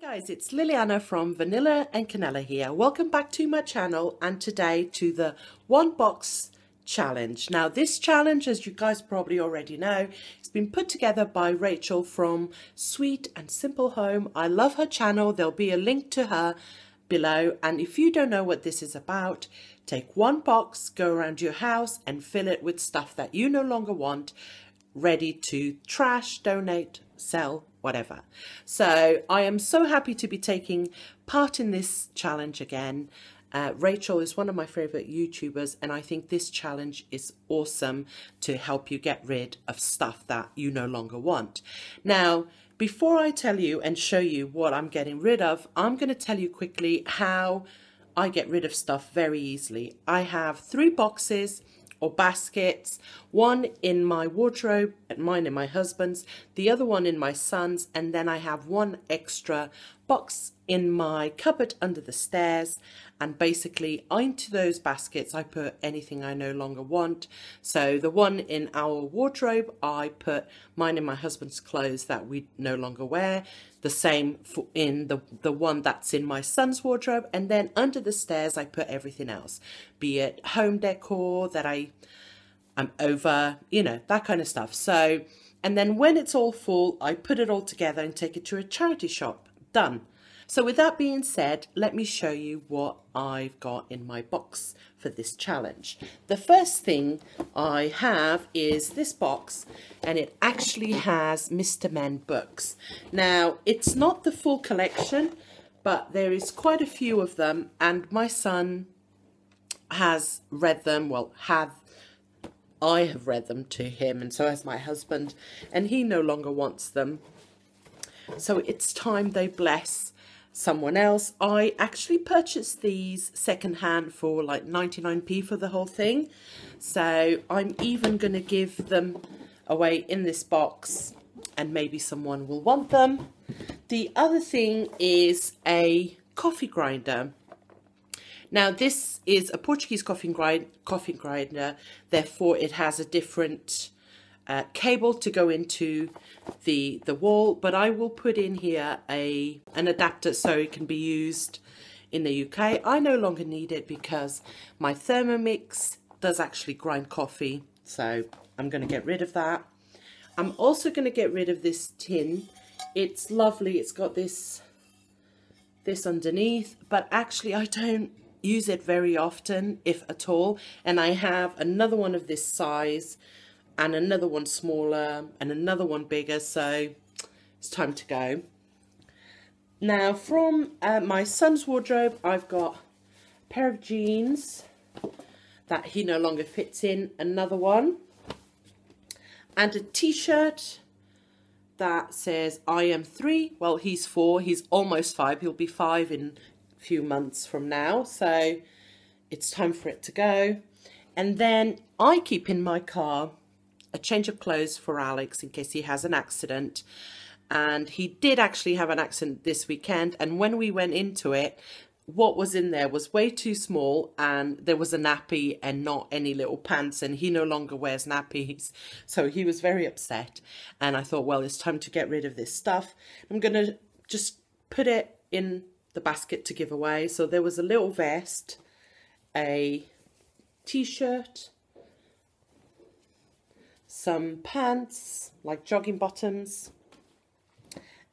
Guys, it's Liliana from Vanilla and Canela here. Welcome back to my channel and today to the one box challenge. Now this challenge, as you guys probably already know, it's been put together by Rachel from Sweet and Simple Home. I love her channel. There'll be a link to her below, and if you don't know what this is about, take one box, go around your house and fill it with stuff that you no longer want, ready to trash, donate, sell, whatever. So I am so happy to be taking part in this challenge again. Rachel is one of my favorite YouTubers, and I think this challenge is awesome to help you get rid of stuff that you no longer want. Now, before I tell you and show you what I'm getting rid of, I'm going to tell you quickly how I get rid of stuff very easily. I have 3 boxes or baskets, one in my wardrobe, mine and my husband's, the other one in my son's, and then I have one extra box in my cupboard under the stairs. And basically into those baskets I put anything I no longer want. So the one in our wardrobe, I put mine and my husband's clothes that we no longer wear. The same for in the one that's in my son's wardrobe, and then under the stairs I put everything else, be it home decor that I'm over, you know, that kind of stuff. So, and then when it's all full, I put it all together and take it to a charity shop. Done. So with that being said, let me show you what I've got in my box for this challenge. The first thing I have is this box, and it actually has Mr. Men books. Now, it's not the full collection, but there is quite a few of them, and my son has read them, well, I have read them to him, and so has my husband, and he no longer wants them. So it's time they bless someone else. I actually purchased these secondhand for like 99p for the whole thing. So I'm even going to give them away in this box, and maybe someone will want them. The other thing is a coffee grinder. Now this is a Portuguese coffee grinder, therefore it has a different cable to go into the wall, but I will put in here an adapter so it can be used in the UK. I no longer need it because my Thermomix does actually grind coffee, so I'm going to get rid of that. I'm also going to get rid of this tin. It's lovely, it's got this underneath, but actually I don't use it very often, if at all, and I have another one of this size and another one smaller and another one bigger, so it's time to go. Now from my son's wardrobe, I've got a pair of jeans that he no longer fits in, another one, and a t-shirt that says I am 3, well he's 4, he's almost 5, he'll be 5 in a few months from now, so it's time for it to go. And then I keep in my car a change of clothes for Alex in case he has an accident, and he did actually have an accident this weekend, and when we went into it, what was in there was way too small, and there was a nappy and not any little pants, and he no longer wears nappies, so he was very upset. And I thought, well, it's time to get rid of this stuff. I'm gonna just put it in the basket to give away. So there was a little vest, a t-shirt, some pants, like jogging bottoms,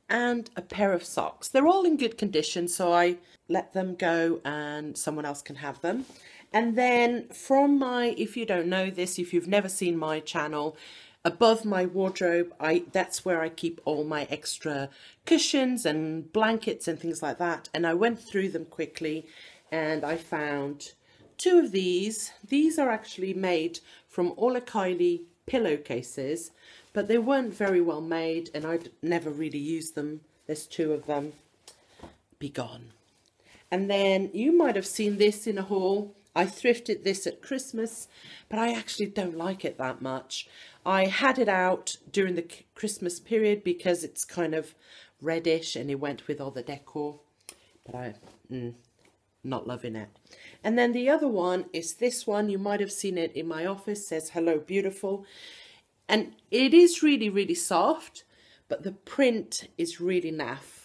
and a pair of socks. They're all in good condition, so I let them go and someone else can have them. And then from my, if you don't know this, if you've never seen my channel, above my wardrobe, that's where I keep all my extra cushions and blankets and things like that. And I went through them quickly and I found 2 of these. These are actually made from Kylie pillowcases, but they weren't very well made and I'd never really used them. There's 2 of them. Be gone. And then you might have seen this in a haul. I thrifted this at Christmas, but I actually don't like it that much. I had it out during the Christmas period because it's kind of reddish and it went with all the decor, but I'm not loving it. And then the other one is this one. You might have seen it in my office. It says hello beautiful, and it is really soft, but the print is really naff.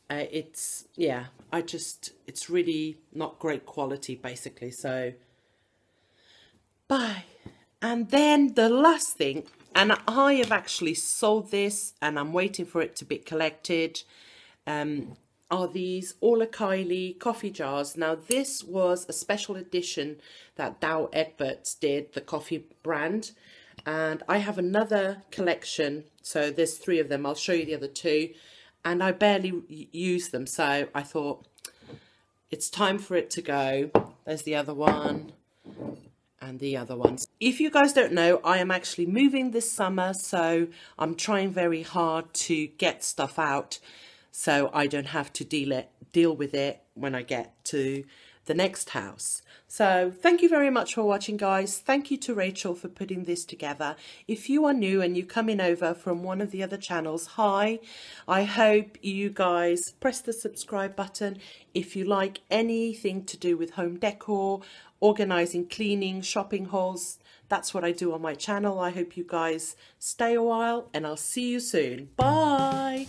It's, yeah, it's really not great quality basically. So bye. And then the last thing, and I have actually sold this and I'm waiting for it to be collected, are these Orla Kylie coffee jars. Now this was a special edition that Dow Egberts did, the coffee brand, and I have another collection, so there's 3 of them. I'll show you the other 2, and I barely use them, so I thought it's time for it to go. There's the other one and the other ones. If you guys don't know, I am actually moving this summer, so I'm trying very hard to get stuff out so I don't have to deal with it when I get to the next house. So thank you very much for watching, guys. Thank you to Rachel for putting this together. If you are new and you're coming over from one of the other channels, hi. I hope you guys press the subscribe button. If you like anything to do with home decor, organizing, cleaning, shopping hauls, that's what I do on my channel. I hope you guys stay a while and I'll see you soon. Bye.